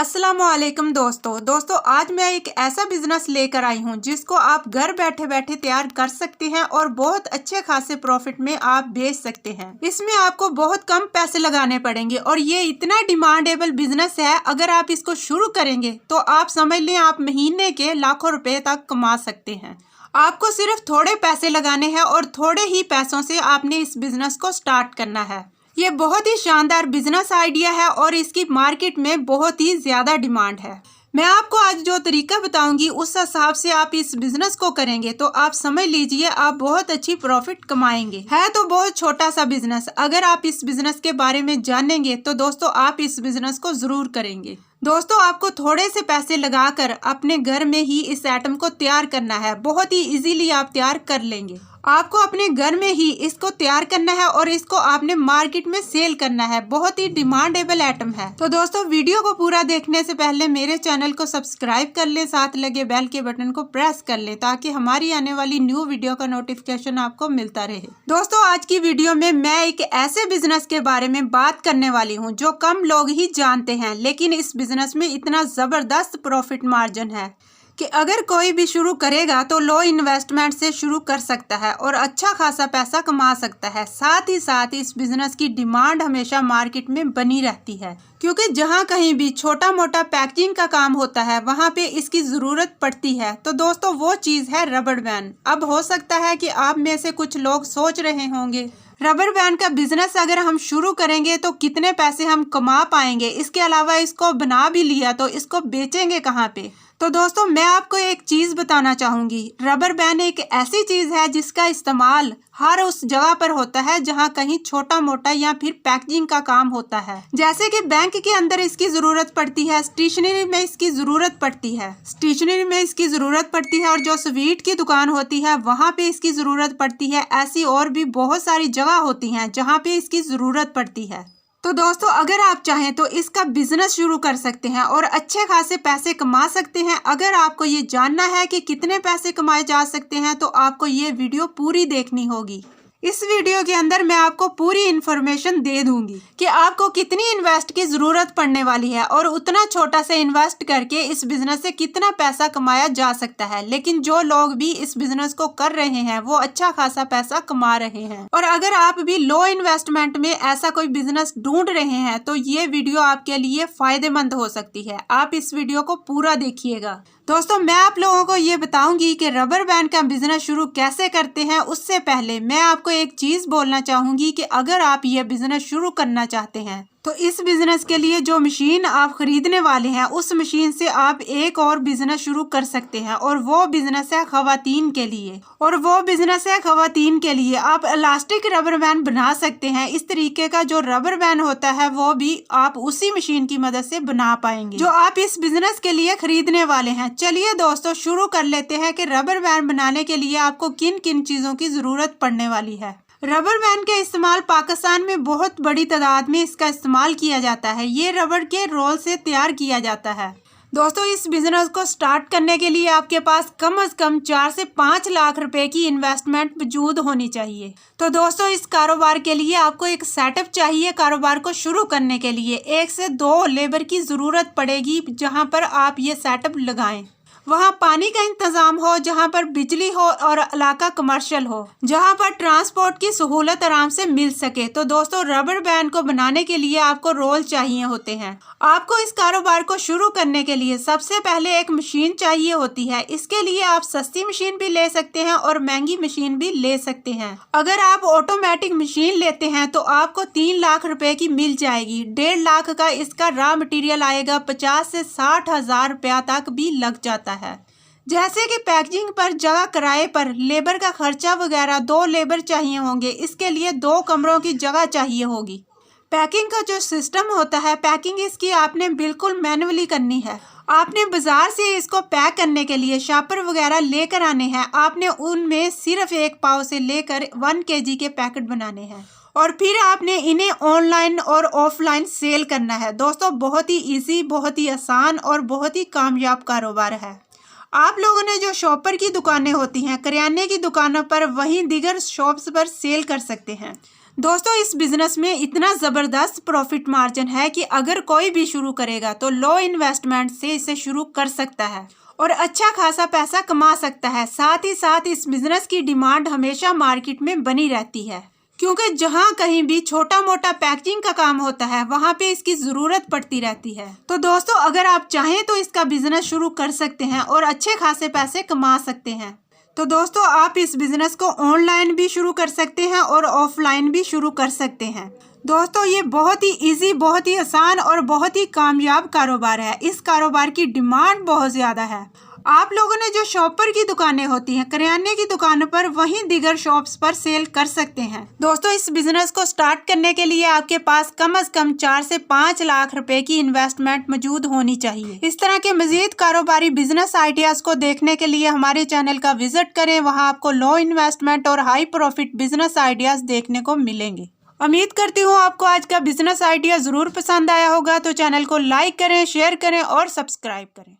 अस्सलामुअलैकुम दोस्तों आज मैं एक ऐसा बिजनेस लेकर आई हूं जिसको आप घर बैठे बैठे तैयार कर सकते हैं और बहुत अच्छे खासे प्रॉफिट में आप बेच सकते हैं। इसमें आपको बहुत कम पैसे लगाने पड़ेंगे और ये इतना डिमांडेबल बिजनेस है। अगर आप इसको शुरू करेंगे तो आप समझ लें आप महीने के लाखों रुपए तक कमा सकते हैं। आपको सिर्फ थोड़े पैसे लगाने हैं और थोड़े ही पैसों से आपने इस बिजनेस को स्टार्ट करना है। ये बहुत ही शानदार बिजनेस आइडिया है और इसकी मार्केट में बहुत ही ज्यादा डिमांड है। मैं आपको आज जो तरीका बताऊंगी उस हिसाब से आप इस बिजनेस को करेंगे तो आप समझ लीजिए आप बहुत अच्छी प्रॉफिट कमाएंगे। है तो बहुत छोटा सा बिजनेस, अगर आप इस बिजनेस के बारे में जानेंगे तो दोस्तों आप इस बिजनेस को जरूर करेंगे। दोस्तों आपको थोड़े से पैसे लगाकर अपने घर में ही इस आइटम को तैयार करना है। बहुत ही इजीली आप तैयार कर लेंगे। आपको अपने घर में ही इसको तैयार करना है और इसको आपने मार्केट में सेल करना है। बहुत ही डिमांडेबल आइटम है। तो दोस्तों वीडियो को पूरा देखने से पहले मेरे चैनल को सब्सक्राइब कर ले, साथ लगे बेल के बटन को प्रेस कर ले ताकि हमारी आने वाली न्यू वीडियो का नोटिफिकेशन आपको मिलता रहे। दोस्तों आज की वीडियो में मैं एक ऐसे बिजनेस के बारे में बात करने वाली हूँ जो कम लोग ही जानते हैं, लेकिन इस बिजनेस में इतना जबरदस्त प्रॉफिट मार्जिन है कि अगर कोई भी शुरू करेगा तो लो इन्वेस्टमेंट से शुरू कर सकता है और अच्छा खासा पैसा कमा सकता है। साथ ही साथ इस बिजनेस की डिमांड हमेशा मार्केट में बनी रहती है, क्योंकि जहां कहीं भी छोटा मोटा पैकेजिंग का काम होता है वहां पे इसकी जरूरत पड़ती है। तो दोस्तों वो चीज है रबड़ बैंड। अब हो सकता है कि आप में से कुछ लोग सोच रहे होंगे रबर बैंड का बिजनेस अगर हम शुरू करेंगे तो कितने पैसे हम कमा पाएंगे, इसके अलावा इसको बना भी लिया तो इसको बेचेंगे कहाँ पे। तो दोस्तों मैं आपको एक चीज बताना चाहूंगी, रबर बैंड एक ऐसी चीज है जिसका इस्तेमाल हर उस जगह पर होता है जहां कहीं छोटा मोटा या फिर पैकेजिंग का काम होता है। जैसे कि बैंक के अंदर इसकी जरूरत पड़ती है, स्टेशनरी में इसकी जरूरत पड़ती है, और जो स्वीट की दुकान होती है वहां पे इसकी जरूरत पड़ती है। ऐसी और भी बहुत सारी जगह होती हैं जहां पे इसकी जरूरत पड़ती है। तो दोस्तों अगर आप चाहें तो इसका बिजनेस शुरू कर सकते हैं और अच्छे खासे पैसे कमा सकते हैं। अगर आपको ये जानना है कि कितने पैसे कमाए जा सकते हैं तो आपको ये वीडियो पूरी देखनी होगी। इस वीडियो के अंदर मैं आपको पूरी इन्फॉर्मेशन दे दूंगी कि आपको कितनी इन्वेस्ट की जरूरत पड़ने वाली है और उतना छोटा सा इन्वेस्ट करके इस बिजनेस से कितना पैसा कमाया जा सकता है। लेकिन जो लोग भी इस बिजनेस को कर रहे हैं वो अच्छा खासा पैसा कमा रहे हैं। और अगर आप भी लो इन्वेस्टमेंट में ऐसा कोई बिजनेस ढूंढ रहे हैं तो ये वीडियो आपके लिए फायदेमंद हो सकती है। आप इस वीडियो को पूरा देखिएगा। दोस्तों मैं आप लोगों को ये बताऊंगी कि रबर बैंड का बिजनेस शुरू कैसे करते हैं। उससे पहले मैं आपको एक चीज बोलना चाहूंगी कि अगर आप ये बिजनेस शुरू करना चाहते हैं तो इस बिजनेस के लिए जो मशीन आप खरीदने वाले हैं उस मशीन से आप एक और बिजनेस शुरू कर सकते हैं और वो बिजनेस है खवातीन के लिए। आप इलास्टिक रबर बैंड बना सकते हैं। इस तरीके का जो रबर बैंड होता है वो भी आप उसी मशीन की मदद से बना पाएंगे जो आप इस बिजनेस के लिए खरीदने वाले हैं। चलिए दोस्तों शुरू कर लेते हैं कि रबर बैंड बनाने के लिए आपको किन किन चीजों की जरूरत पड़ने वाली है। रबर बैंड का इस्तेमाल पाकिस्तान में बहुत बड़ी तादाद में इसका इस्तेमाल किया जाता है। ये रबर के रोल से तैयार किया जाता है। दोस्तों इस बिजनेस को स्टार्ट करने के लिए आपके पास कम से कम 4 से 5 लाख रुपए की इन्वेस्टमेंट मौजूद होनी चाहिए। तो दोस्तों इस कारोबार के लिए आपको एक सेटअप चाहिए। कारोबार को शुरू करने के लिए 1 से 2 लेबर की जरूरत पड़ेगी जहां पर आप ये सेटअप लगाएं। वहाँ पानी का इंतजाम हो, जहाँ पर बिजली हो और इलाका कमर्शियल हो, जहाँ पर ट्रांसपोर्ट की सहूलत आराम से मिल सके। तो दोस्तों रबर बैंड को बनाने के लिए आपको रोल चाहिए होते हैं। आपको इस कारोबार को शुरू करने के लिए सबसे पहले एक मशीन चाहिए होती है। इसके लिए आप सस्ती मशीन भी ले सकते हैं और महंगी मशीन भी ले सकते हैं। अगर आप ऑटोमेटिक मशीन लेते हैं तो आपको 3 लाख रुपए की मिल जाएगी। 1.5 लाख का इसका रॉ मटेरियल आएगा। 50 से 60 हजार रुपया तक भी लग जाता है। जैसे कि पैकेजिंग पर, जगह किराए पर, लेबर का खर्चा वगैरह। 2 लेबर चाहिए होंगे। इसके लिए 2 कमरों की जगह चाहिए होगी। पैकिंग का जो सिस्टम होता है, पैकिंग इसकी आपने बिल्कुल मैन्युअली करनी है। आपने बाजार से इसको पैक करने के लिए शापर वगैरह लेकर आने हैं। आपने उनमें सिर्फ 1 पाव से लेकर 1 kg के पैकेट बनाने हैं और फिर आपने इन्हें ऑनलाइन और ऑफलाइन सेल करना है। दोस्तों बहुत ही इजी, बहुत ही आसान और बहुत ही कामयाब कारोबार है। आप लोगों ने जो शॉपर की दुकानें होती हैं, करियाने की दुकानों पर, वहीं दीगर शॉप्स पर सेल कर सकते हैं। दोस्तों इस बिजनेस में इतना ज़बरदस्त प्रॉफिट मार्जिन है कि अगर कोई भी शुरू करेगा तो लो इन्वेस्टमेंट से इसे शुरू कर सकता है और अच्छा खासा पैसा कमा सकता है। साथ ही साथ इस बिजनेस की डिमांड हमेशा मार्केट में बनी रहती है, क्योंकि जहां कहीं भी छोटा मोटा पैकेजिंग का काम होता है वहां पे इसकी ज़रूरत पड़ती रहती है। तो दोस्तों अगर आप चाहें तो इसका बिजनेस शुरू कर सकते हैं और अच्छे खासे पैसे कमा सकते हैं। तो दोस्तों आप इस बिजनेस को ऑनलाइन भी शुरू कर सकते हैं और ऑफलाइन भी शुरू कर सकते हैं। दोस्तों ये बहुत ही इजी, बहुत ही आसान और बहुत ही कामयाब कारोबार है। इस कारोबार की डिमांड बहुत ज़्यादा है। आप लोगों ने जो शॉपर की दुकानें होती हैं, करियाने की दुकानों पर, वहीं दीगर शॉप्स पर सेल कर सकते हैं। दोस्तों इस बिजनेस को स्टार्ट करने के लिए आपके पास कम से कम 4 से 5 लाख रुपए की इन्वेस्टमेंट मौजूद होनी चाहिए। इस तरह के मजीद कारोबारी बिजनेस आइडियाज को देखने के लिए हमारे चैनल का विजिट करें। वहाँ आपको लो इन्वेस्टमेंट और हाई प्रॉफिट बिजनेस आइडियाज देखने को मिलेंगे। उम्मीद करती हूँ आपको आज का बिजनेस आइडिया जरूर पसंद आया होगा। तो चैनल को लाइक करें, शेयर करें और सब्सक्राइब करें।